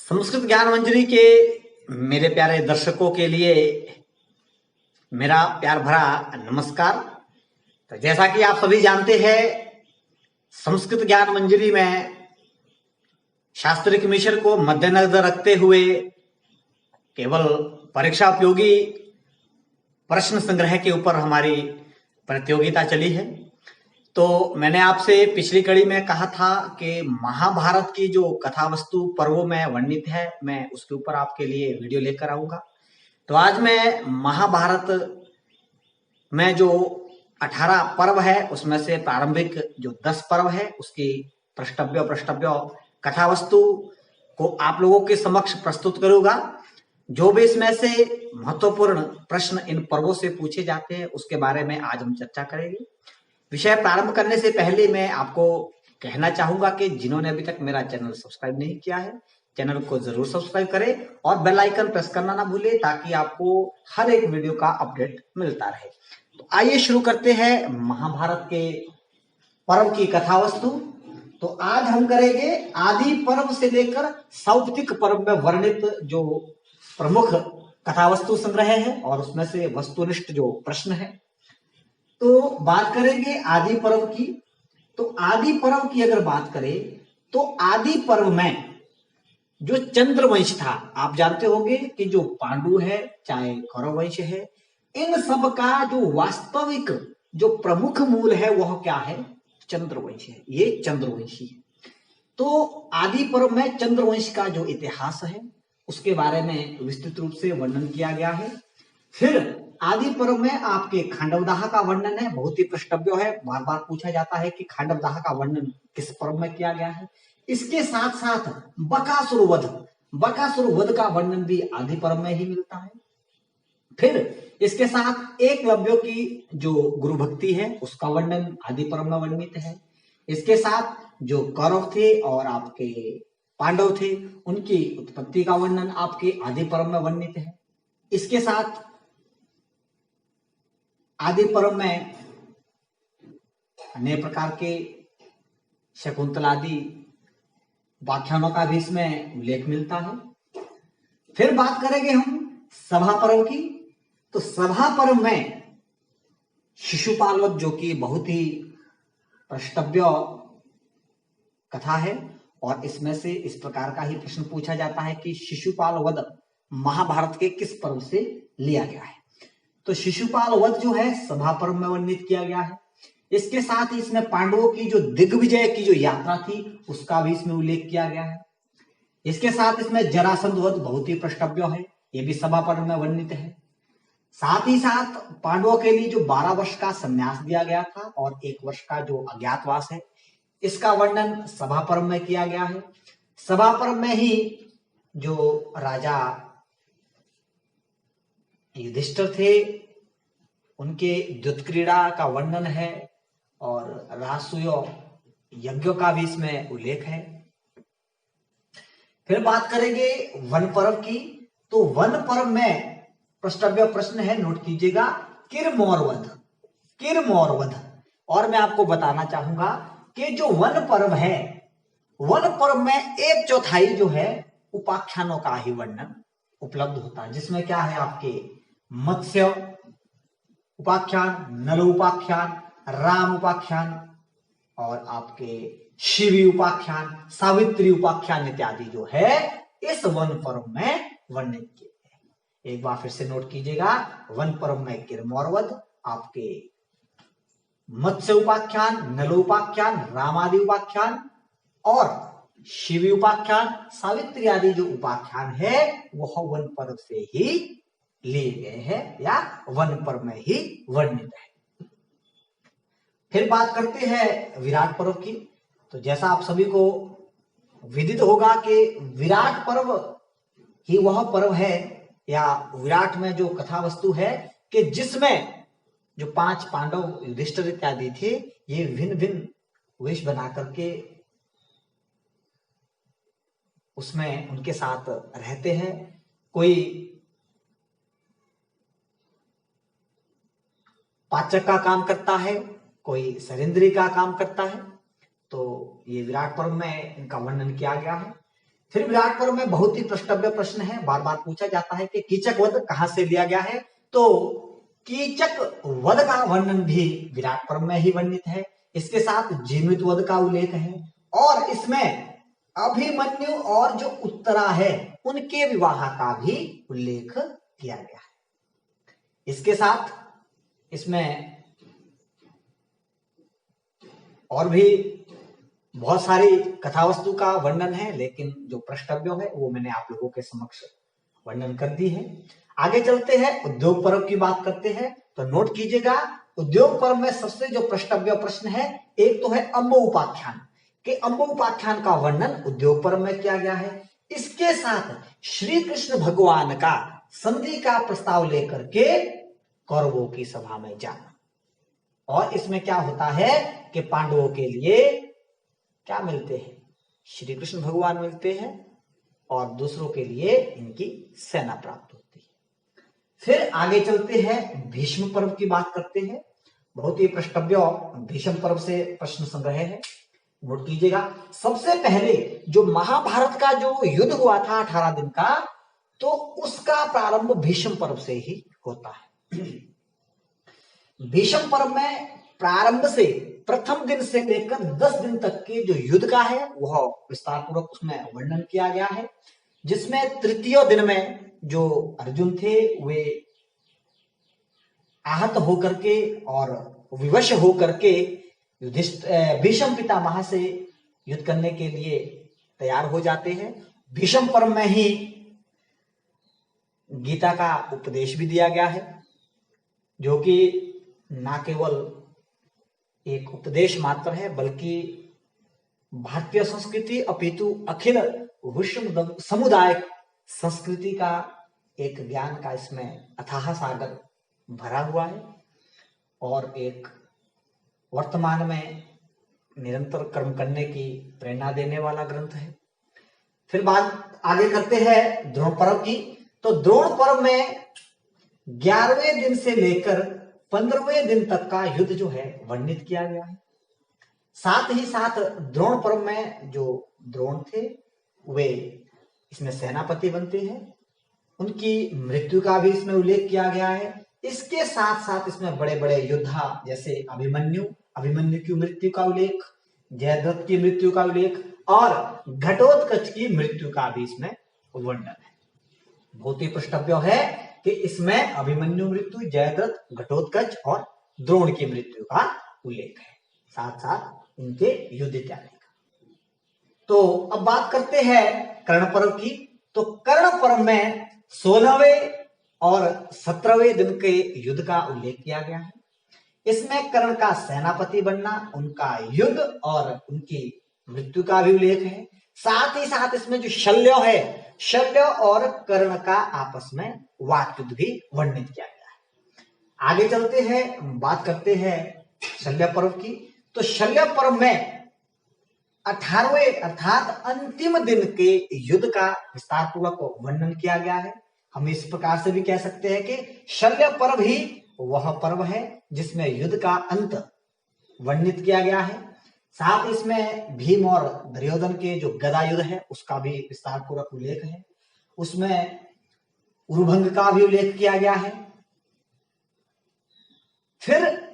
संस्कृत ज्ञान मंजरी के मेरे प्यारे दर्शकों के लिए मेरा प्यार भरा नमस्कार। तो जैसा कि आप सभी जानते हैं, संस्कृत ज्ञान मंजरी में शास्त्रीय मिशन को मद्देनजर रखते हुए केवल परीक्षा उपयोगी प्रश्न संग्रह के ऊपर हमारी प्रतियोगिता चली है। तो मैंने आपसे पिछली कड़ी में कहा था कि महाभारत की जो कथा वस्तु पर्वों में वर्णित है, मैं उसके ऊपर आपके लिए वीडियो लेकर आऊंगा। तो आज मैं महाभारत में जो 18 पर्व है उसमें से प्रारंभिक जो 10 पर्व है उसकी प्रष्टव्य कथा वस्तु को आप लोगों के समक्ष प्रस्तुत करूंगा। जो भी इसमें से महत्वपूर्ण प्रश्न इन पर्वों से पूछे जाते हैं उसके बारे में आज हम चर्चा करेंगे। विषय प्रारंभ करने से पहले मैं आपको कहना चाहूंगा कि जिन्होंने अभी तक मेरा चैनल सब्सक्राइब नहीं किया है, चैनल को जरूर सब्सक्राइब करें और बेल आइकन प्रेस करना ना भूलें ताकि आपको हर एक वीडियो का अपडेट मिलता रहे। तो आइए शुरू करते हैं महाभारत के पर्व की कथा वस्तु। तो आज हम करेंगे आदि पर्व से लेकर सौप्तिक पर्व में वर्णित जो प्रमुख कथा वस्तु संग्रह है और उसमें से वस्तुनिष्ठ जो प्रश्न है। तो बात करेंगे आदि पर्व की। तो आदि पर्व की अगर बात करें तो आदि पर्व में जो चंद्रवंश था, आप जानते होंगे कि जो पांडु है चाहे कौरव वंश है, इन सब का जो वास्तविक जो प्रमुख मूल है वह क्या है? चंद्रवंश है। ये चंद्रवंशी है। तो आदि पर्व में चंद्रवंश का जो इतिहास है उसके बारे में विस्तृत रूप से वर्णन किया गया है। फिर आदि पर्व में आपके खांडवदाह का वर्णन है, बहुत ही प्रष्टव्य है, बार बार पूछा जाता है कि खांडवदाह का वर्णन किस पर्व में किया गया है। इसके साथ साथ बकासुर वध का वर्णन भी आदि पर्व में ही मिलता है। फिर इसके साथ एकलव्य की जो गुरु भक्ति है उसका वर्णन आदि पर्व में वर्णित है। इसके साथ जो कौरव थे और आपके पांडव थे उनकी उत्पत्ति का वर्णन आपके आदि पर्व में वर्णित है। इसके साथ आदि पर्व में अन्य प्रकार के शकुंतलादि व्याख्यानों का भी इसमें उल्लेख मिलता है। फिर बात करेंगे हम सभा पर्व की। तो सभा पर्व में शिशुपाल वध, जो कि बहुत ही प्रष्टव्य कथा है और इसमें से इस प्रकार का ही प्रश्न पूछा जाता है कि शिशुपाल वध महाभारत के किस पर्व से लिया गया है? तो शिशुपाल वध जो है सभा पर्व में वर्णित किया गया है। इसके साथ ही इसमें पांडवों की जो दिग्विजय की जो यात्रा थी उसका भी इसमें उल्लेख किया गया है। इसके साथ इसमें जरासंध वध बहुत ही प्रष्टव्य है, यह भी सभा पर्व में वर्णित है। साथ ही साथ पांडवों के लिए जो 12 वर्ष का संन्यास दिया गया था और 1 वर्ष का जो अज्ञातवास है इसका वर्णन सभा पर्व में किया गया है। सभा पर्व में ही जो राजा युधिष्ठिर थे उनके द्युत क्रीड़ा का वर्णन है और राजसूय यज्ञों का भी इसमें उल्लेख है। फिर बात करेंगे वन पर्व की। तो वन पर्व में प्रष्टव्य प्रश्न है, नोट कीजिएगा, किरमौर वध। और मैं आपको बताना चाहूंगा कि जो वन पर्व है, वन पर्व में 1/4 जो है उपाख्यानों का ही वर्णन उपलब्ध होता है, जिसमें क्या है आपके मत्स्य उपाख्यान, नल उपाख्यान, राम उपाख्यान और आपके शिवी उपाख्यान, सावित्री उपाख्यान इत्यादि जो है इस वन पर्व में वर्णित किए गए। एक बार फिर से नोट कीजिएगा, वन पर्व में किरमौर वध, आपके मत्स्य उपाख्यान, नल उपाख्यान, रामादि उपाख्यान और शिवी उपाख्यान, सावित्री आदि जो उपाख्यान है वह वन पर्व से ही लिए गए हैं या वन पर्व में ही वर्णित है। फिर बात करते हैं विराट पर्व की। तो जैसा आप सभी को विदित होगा कि विराट पर्व ही वह पर्व है या विराट में जो कथा वस्तु है कि जिसमें जो 5 पांडव युधिष्ठिर इत्यादि थे ये भिन्न भिन्न वेश बना करके उसमें उनके साथ रहते हैं। कोई पाचक का काम करता है, कोई सरेंद्री का काम करता है। तो ये विराट पर्व में इनका वर्णन किया गया है। फिर विराट पर्व में बहुत ही प्रश्नव्य प्रश्न है, बार बार पूछा जाता है कि कीचक वध कहां से लिया गया है। तो कीचक वध का वर्णन भी विराट पर्व में ही वर्णित है। इसके साथ जीवित वध का उल्लेख है और इसमें अभिमन्यु और जो उत्तरा है उनके विवाह का भी उल्लेख किया गया है। इसके साथ इसमें और भी बहुत सारी कथा वस्तु का वर्णन है, लेकिन जो प्रश्नव्य है वो मैंने आप लोगों के समक्ष वर्णन कर दी है। आगे चलते हैं, उद्योग पर्व की बात करते हैं। तो नोट कीजिएगा, उद्योग पर्व में सबसे जो प्रश्नव्य प्रश्न है, एक तो है अंबो उपाख्यान कि अंबो उपाख्यान का वर्णन उद्योग पर्व में किया गया है। इसके साथ श्री कृष्ण भगवान का संधि का प्रस्ताव लेकर के कौरवों की सभा में जाना, और इसमें क्या होता है कि पांडवों के लिए क्या मिलते हैं, श्री कृष्ण भगवान मिलते हैं और दूसरों के लिए इनकी सेना प्राप्त होती है। फिर आगे चलते हैं, भीष्म पर्व की बात करते हैं। बहुत ही प्रश्नव्य भीष्म पर्व से प्रश्न संग्रह है, नोट कीजिएगा। सबसे पहले जो महाभारत का जो युद्ध हुआ था 18 दिन का, तो उसका प्रारंभ भीष्म पर्व से ही होता है। भीष्म पर्व में प्रारंभ से प्रथम दिन से लेकर 10 दिन तक के जो युद्ध का है वह विस्तार पूर्वक उसमें वर्णन किया गया है, जिसमें तृतीय दिन में जो अर्जुन थे वे आहत होकर के और विवश होकर के भीष्म पितामह से युद्ध करने के लिए तैयार हो जाते हैं। भीष्म पर्व में ही गीता का उपदेश भी दिया गया है, जो कि न केवल एक उपदेश मात्र है बल्कि भारतीय संस्कृति अपितु अखिल विश्व समुदाय संस्कृति का एक ज्ञान का इसमें अथाह सागर भरा हुआ है और एक वर्तमान में निरंतर कर्म करने की प्रेरणा देने वाला ग्रंथ है। फिर बात आगे करते हैं द्रोण पर्व की। तो द्रोण पर्व में 11वें दिन से लेकर 15वें दिन तक का युद्ध जो है वर्णित किया गया है। साथ ही साथ द्रोण पर्व में जो द्रोण थे वे इसमें सेनापति बनते हैं, उनकी मृत्यु का भी इसमें उल्लेख किया गया है। इसके साथ साथ इसमें बड़े बड़े योद्धा जैसे अभिमन्यु की मृत्यु का उल्लेख, जयद्रथ की मृत्यु का उल्लेख और घटोत्कच की मृत्यु का भी इसमें वर्णन है। बहुत ही प्रश्नव्य है कि इसमें अभिमन्यु मृत्यु, जयद्रथ, घटोत्कच और द्रोण की मृत्यु का उल्लेख है, साथ साथ इनके युद्ध इत्यादि का। तो अब बात करते हैं कर्ण पर्व की। तो कर्ण पर्व में 16वें और 17वें दिन के युद्ध का उल्लेख किया गया है। इसमें कर्ण का सेनापति बनना, उनका युद्ध और उनकी मृत्यु का भी उल्लेख है। साथ ही साथ इसमें जो शल्य है, शल्य और कर्ण का आपस में वाद युद्ध भी वर्णित किया गया है। आगे चलते हैं, बात करते हैं शल्य पर्व की। तो शल्य पर्व में 18वें अर्थात अंतिम दिन के युद्ध का विस्तार पूर्वक वर्णन किया गया है। हम इस प्रकार से भी कह सकते हैं कि शल्य पर्व ही वह पर्व है जिसमें युद्ध का अंत वर्णित किया गया है। साथ इसमें भीम और दुर्योधन के जो गदा युद्ध है उसका भी विस्तार पूर्वक उल्लेख है। उसमें उरुभंग का भी उल्लेख किया गया है। फिर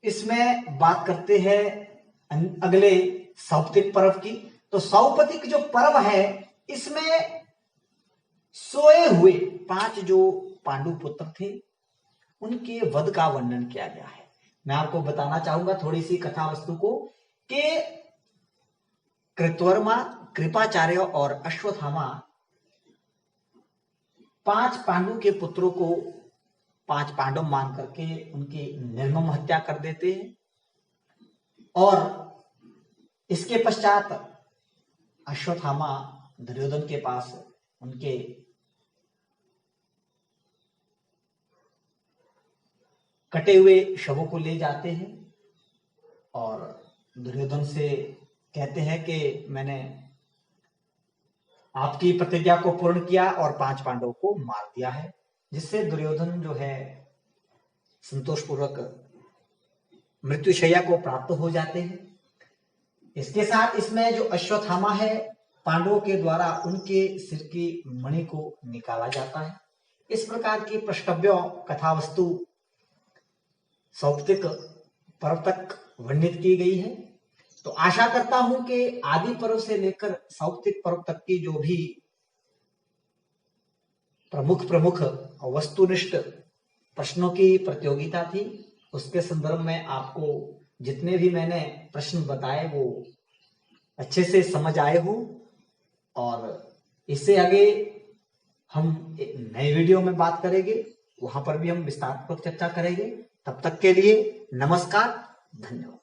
इसमें बात करते हैं अगले सौप्तिक पर्व की। तो सौपतिक जो पर्व है इसमें सोए हुए 5 जो पांडु पुत्र थे उनके वध का वर्णन किया गया है। मैं आपको बताना चाहूंगा थोड़ी सी कथा वस्तु को कि कृतवर्मा, कृपाचार्य और अश्वत्थामा 5 पांडु के पुत्रों को 5 पांडव मान करके उनकी निर्मम हत्या कर देते हैं और इसके पश्चात अश्वत्थामा दुर्योधन के पास उनके कटे हुए शवों को ले जाते हैं और दुर्योधन से कहते हैं कि मैंने आपकी प्रतिज्ञा को पूर्ण किया और 5 पांडवों को मार दिया है, जिससे दुर्योधन जो है संतोषपूर्वक मृत्युशैया को प्राप्त हो जाते हैं। इसके साथ इसमें जो अश्वत्थामा है पांडवों के द्वारा उनके सिर की मणि को निकाला जाता है। इस प्रकार की पृष्ठभ्यों कथा वस्तु सौप्तिक पर्व तक वर्णित की गई है। तो आशा करता हूं कि आदि पर्व से लेकर सौप्तिक पर्व तक की जो भी प्रमुख वस्तुनिष्ठ प्रश्नों की प्रतियोगिता थी, उसके संदर्भ में आपको जितने भी मैंने प्रश्न बताए वो अच्छे से समझ आए हो, और इससे आगे हम एक नए वीडियो में बात करेंगे, वहां पर भी हम विस्तारपूर्वक चर्चा करेंगे। तब तक के लिए नमस्कार, धन्यवाद।